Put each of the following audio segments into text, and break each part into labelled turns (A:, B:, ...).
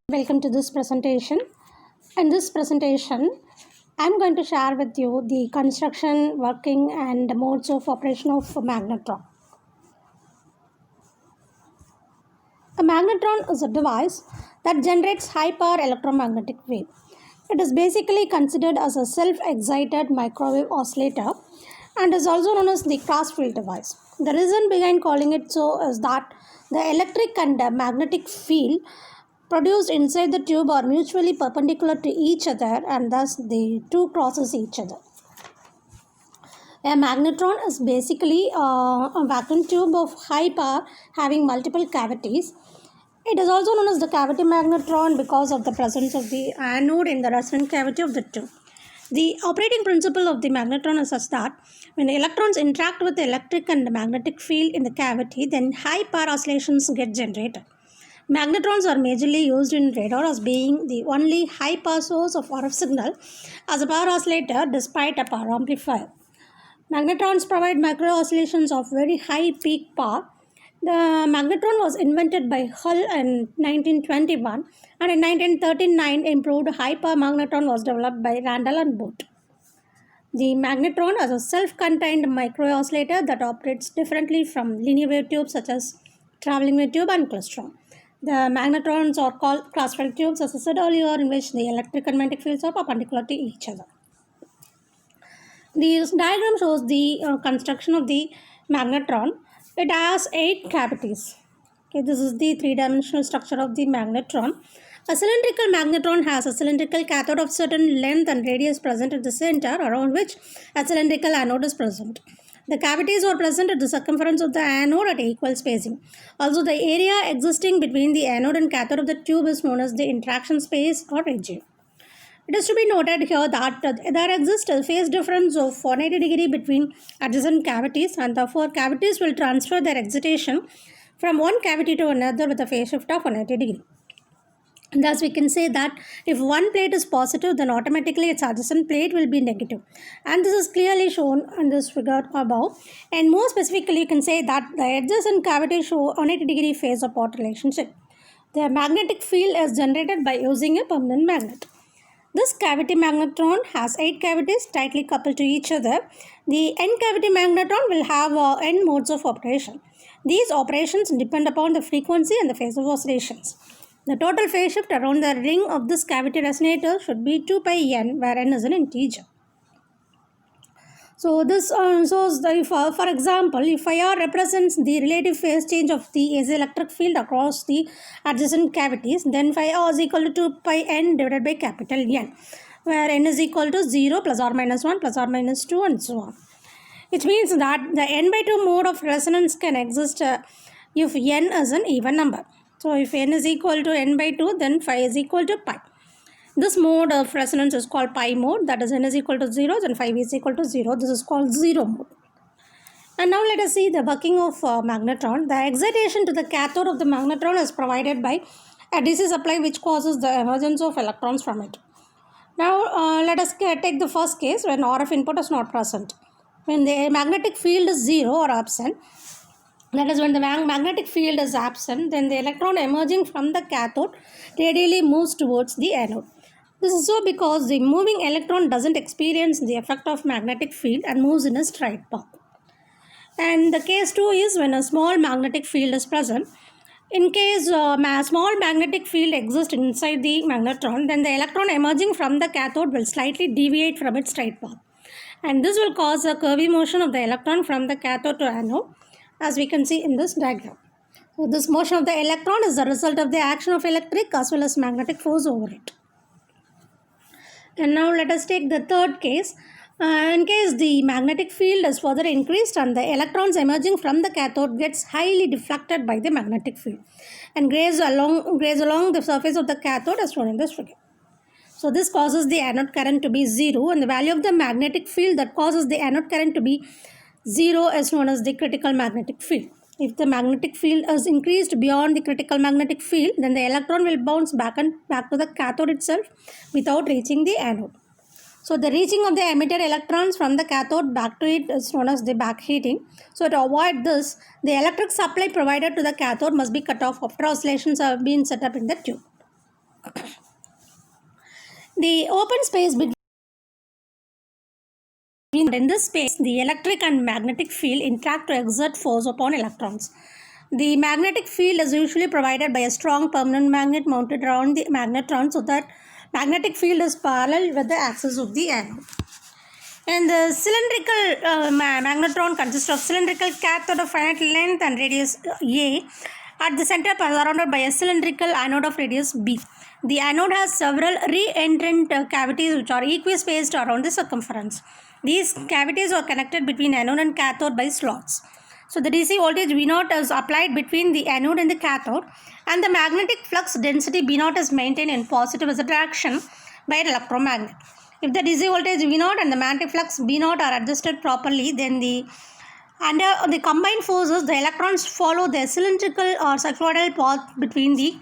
A: Welcome to this presentation. In this presentation, I'm going to share with you the construction, working, and modes of operation of a magnetron. A magnetron is a device that generates high power electromagnetic wave. It is basically considered as a self-excited microwave oscillator and is also known as the cross field device. The reason behind calling it so is that the electric and magnetic field produced inside the tube are mutually perpendicular to each other and thus the two crosses each other. A magnetron is basically a vacuum tube of high power having multiple cavities. It is also known as the cavity magnetron because of the presence of the anode in the resonant cavity of the tube. The operating principle of the magnetron is such that when the electrons interact with the electric and magnetic field in the cavity, then high power oscillations get generated. Magnetrons are majorly used in radar as being the only high power source of RF signal as a power oscillator despite a power amplifier. Magnetrons provide micro oscillations of very high peak power. The magnetron was invented by Hull in 1921 and in 1939 improved high power magnetron was developed by Randall and Booth. The magnetron is a self-contained micro oscillator that operates differently from linear wave tubes such as traveling wave tube and klystron. The magnetrons are called cross-field tubes, as I said earlier, in which the electric and magnetic fields are perpendicular to each other. This diagram shows the construction of the magnetron. It has 8 cavities. Okay, this is the three-dimensional structure of the magnetron. A cylindrical magnetron has a cylindrical cathode of certain length and radius present at the center, around which a cylindrical anode is present. The cavities are present at the circumference of the anode at equal spacing. Also, the area existing between the anode and cathode of the tube is known as the interaction space or region. It is to be noted here that there exists a phase difference of 180 degree between adjacent cavities, and therefore cavities will transfer their excitation from one cavity to another with a phase shift of 180 degree. Thus, we can say that if one plate is positive, then automatically its adjacent plate will be negative. And this is clearly shown in this figure above. And more specifically, you can say that the adjacent cavities show 180 degree phase apart relationship. The magnetic field is generated by using a permanent magnet. This cavity magnetron has 8 cavities tightly coupled to each other. The N cavity magnetron will have N modes of operation. These operations depend upon the frequency and the phase of oscillations. The total phase shift around the ring of this cavity resonator should be 2 pi n, where n is an integer. So this shows that for example, if IR represents the relative phase change of the AC electric field across the adjacent cavities, then phi R is equal to 2 pi n divided by capital N, where n is equal to 0 plus or minus 1 plus or minus 2 and so on. Which means that the n by 2 mode of resonance can exist if n is an even number. So if n is equal to n by 2, then phi is equal to pi. This mode of resonance is called pi mode, that is n is equal to 0, then phi is equal to 0. This is called 0 mode. And now let us see the working of magnetron. The excitation to the cathode of the magnetron is provided by a DC supply which causes the emergence of electrons from it. Now let us take the first case when RF input is not present. When the magnetic field is 0 or absent, that is when the magnetic field is absent, then the electron emerging from the cathode radially moves towards the anode. This is so because the moving electron doesn't experience the effect of magnetic field and moves in a straight path. And the case 2 is when a small magnetic field is present. In case a small magnetic field exists inside the magnetron, then the electron emerging from the cathode will slightly deviate from its straight path. And this will cause a curvy motion of the electron from the cathode to anode, as we can see in this diagram. So this motion of the electron is the result of the action of electric as well as magnetic force over it. And now let us take the third case. In case the magnetic field is further increased and the electrons emerging from the cathode gets highly deflected by the magnetic field and graze along the surface of the cathode as shown in this figure. So this causes the anode current to be 0, and the value of the magnetic field that causes the anode current to be 0 is known as the critical magnetic field. If the magnetic field is increased beyond the critical magnetic field, then the electron will bounce back to the cathode itself without reaching the anode. So the reaching of the emitted electrons from the cathode back to it is known as the backheating. So to avoid this, the electric supply provided to the cathode must be cut off after oscillations have been set up in the tube. The open space between in this space, the electric and magnetic field interact to exert force upon electrons. The magnetic field is usually provided by a strong permanent magnet mounted around the magnetron so that magnetic field is parallel with the axis of the anode. And the cylindrical magnetron consists of cylindrical cathode of finite length and radius A. At the center surrounded by a cylindrical anode of radius B. The anode has several re-entrant cavities which are equispaced around the circumference. These cavities are connected between anode and cathode by slots. So the DC voltage V0 is applied between the anode and the cathode, and the magnetic flux density B0 is maintained in positive attraction by an electromagnet. If the DC voltage V0 and the magnetic flux B0 are adjusted properly, then under the combined forces, the electrons follow the cylindrical or cycloidal path between the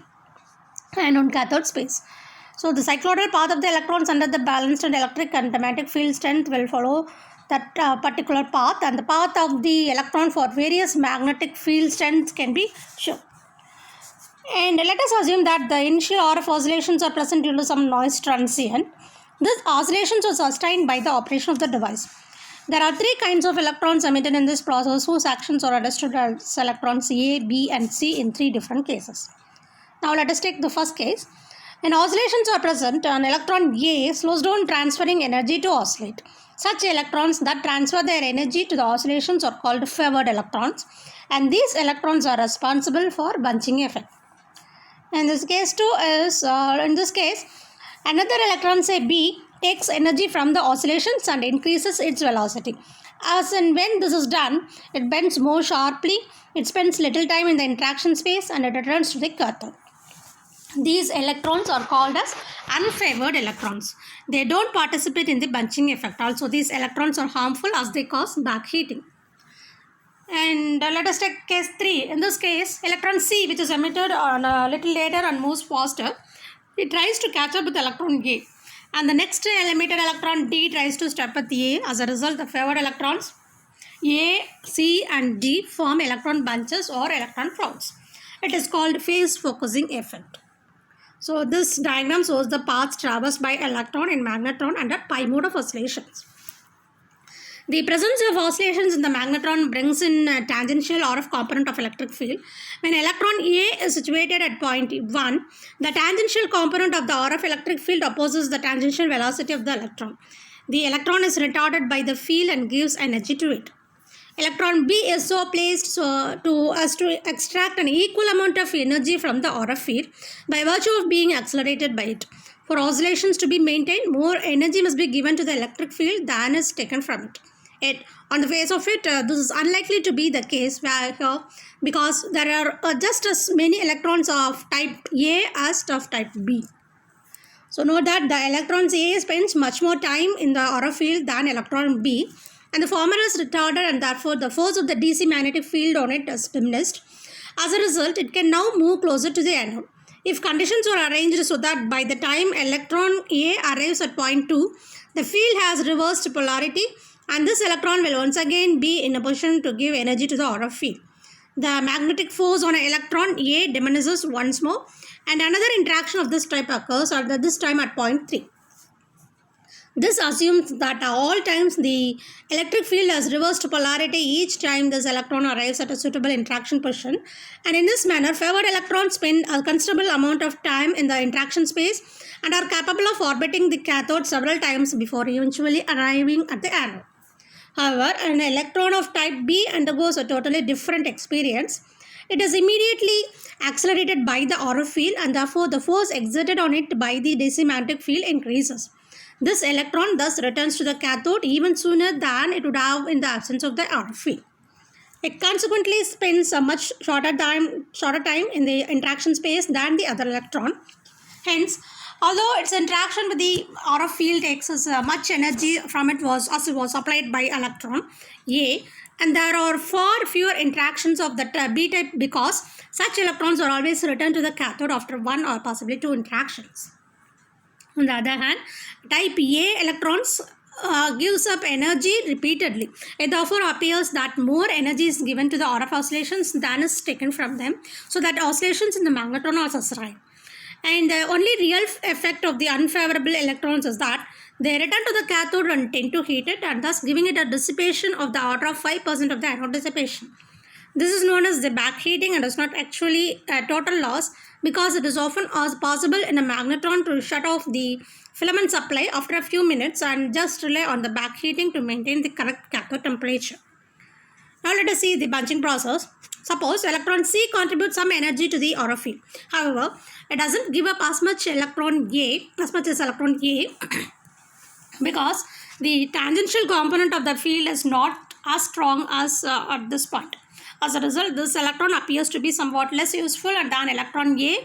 A: anode and cathode space. So the cycloidal path of the electrons under the balanced and electric and magnetic field strength will follow that particular path, and the path of the electron for various magnetic field strengths can be shown. And let us assume that the initial RF oscillations are present due to some noise transient. These oscillations are sustained by the operation of the device. There are three kinds of electrons emitted in this process whose actions are understood as electrons A, B and C in three different cases. Now let us take the first case. When oscillations are present, an electron A slows down transferring energy to oscillate. Such electrons that transfer their energy to the oscillations are called favored electrons, and these electrons are responsible for bunching effect. In this case another electron, say B, takes energy from the oscillations and increases its velocity. As and when this is done, it bends more sharply, it spends little time in the interaction space, and it returns to the cathode. These electrons are called as unfavored electrons. They don't participate in the bunching effect. Also, these electrons are harmful as they cause backheating. And let us take case 3. In this case, electron C, which is emitted on a little later and moves faster, it tries to catch up with electron A. And the next emitted electron D tries to step with A. As a result, the favored electrons A, C and D form electron bunches or electron clouds. It is called phase focusing effect. So this diagram shows the paths traversed by electron in magnetron under pi mode of oscillations. The presence of oscillations in the magnetron brings in a tangential RF component of electric field. When electron A is situated at point 1, the tangential component of the RF electric field opposes the tangential velocity of the electron. The electron is retarded by the field and gives energy to it. Electron B is so placed to extract an equal amount of energy from the RF field by virtue of being accelerated by it. For oscillations to be maintained, more energy must be given to the electric field than is taken from it. Yet, on the face of it, this is unlikely to be the case because there are just as many electrons of type A as of type B. So note that the electron A spends much more time in the RF field than electron B, and the former is retarded, and therefore the force of the DC magnetic field on it is diminished. As a result, it can now move closer to the anode. If conditions are arranged so that by the time electron A arrives at point 2, the field has reversed polarity, and this electron will once again be in a position to give energy to the RF field. The magnetic force on an electron A diminishes once more, and another interaction of this type occurs at this time at point 3. This assumes that at all times the electric field has reversed polarity each time this electron arrives at a suitable interaction position, and in this manner favored electrons spend a considerable amount of time in the interaction space and are capable of orbiting the cathode several times before eventually arriving at the anode. However, an electron of type B undergoes a totally different experience. It is immediately accelerated by the RF field, and therefore the force exerted on it by the DC magnetic field increases. This electron thus returns to the cathode even sooner than it would have in the absence of the RF field. It consequently spends a much shorter time in the interaction space than the other electron. Hence, although its interaction with the RF field takes as much energy from it as it was supplied by electron A, and there are far fewer interactions of the B type because such electrons are always returned to the cathode after one or possibly two interactions. On the other hand, type A electrons gives up energy repeatedly. It therefore appears that more energy is given to the RF oscillations than is taken from them, so that oscillations in the magnetron are sustained. And the only real effect of the unfavorable electrons is that they return to the cathode and tend to heat it, and thus giving it a dissipation of the order of 5% of the anode dissipation. This is known as the backheating and is not actually a total loss, because it is often possible in a magnetron to shut off the filament supply after a few minutes and just rely on the backheating to maintain the correct cathode temperature. Now let us see the bunching process. Suppose electron C contributes some energy to the aura field. However, it doesn't give up as much as electron A because the tangential component of the field is not as strong as at this point. As a result, this electron appears to be somewhat less useful than electron A,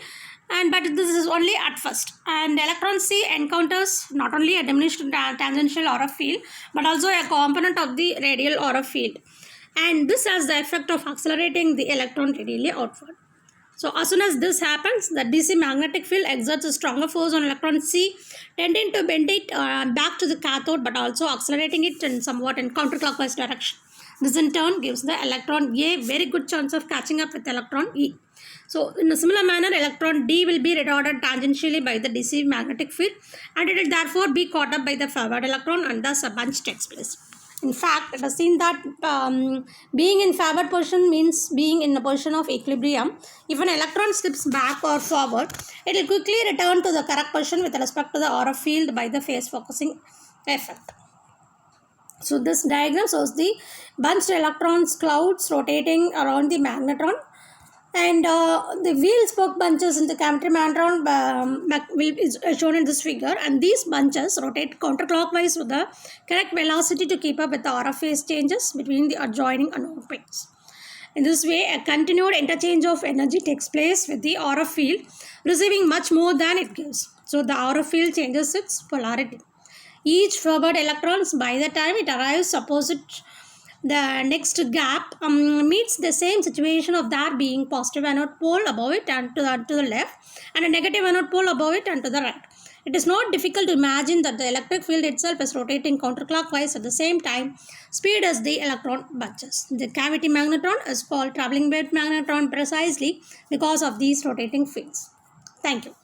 A: but this is only at first. And electron C encounters not only a diminished tangential aura field but also a component of the radial aura field, and this has the effect of accelerating the electron radially outward. So as soon as this happens, the DC magnetic field exerts a stronger force on electron C, tending to bend it back to the cathode but also accelerating it in somewhat in counterclockwise direction. This in turn gives the electron A very good chance of catching up with electron E. So in a similar manner, electron D will be retarded tangentially by the DC magnetic field, and it will therefore be caught up by the favored electron, and thus a bunch takes place. In fact, it is seen that being in favored position means being in a position of equilibrium. If an electron slips back or forward, it will quickly return to the correct position with respect to the aura field by the phase focusing effect. So this diagram shows the bunched electrons clouds rotating around the magnetron, and the wheel spoke bunches in the cavity magnetron is shown in this figure, and these bunches rotate counterclockwise with the correct velocity to keep up with the aura phase changes between the adjoining anode pairs. In this way, a continued interchange of energy takes place with the aura field receiving much more than it gives. So the aura field changes its polarity. Each forward electrons, by the time it arrives opposite the next gap, meets the same situation of there being positive anode pole above it and to the left, and a negative anode pole above it and to the right. It is not difficult to imagine that the electric field itself is rotating counterclockwise at the same time speed as the electron bunches. The cavity magnetron is called traveling wave magnetron precisely because of these rotating fields. Thank you.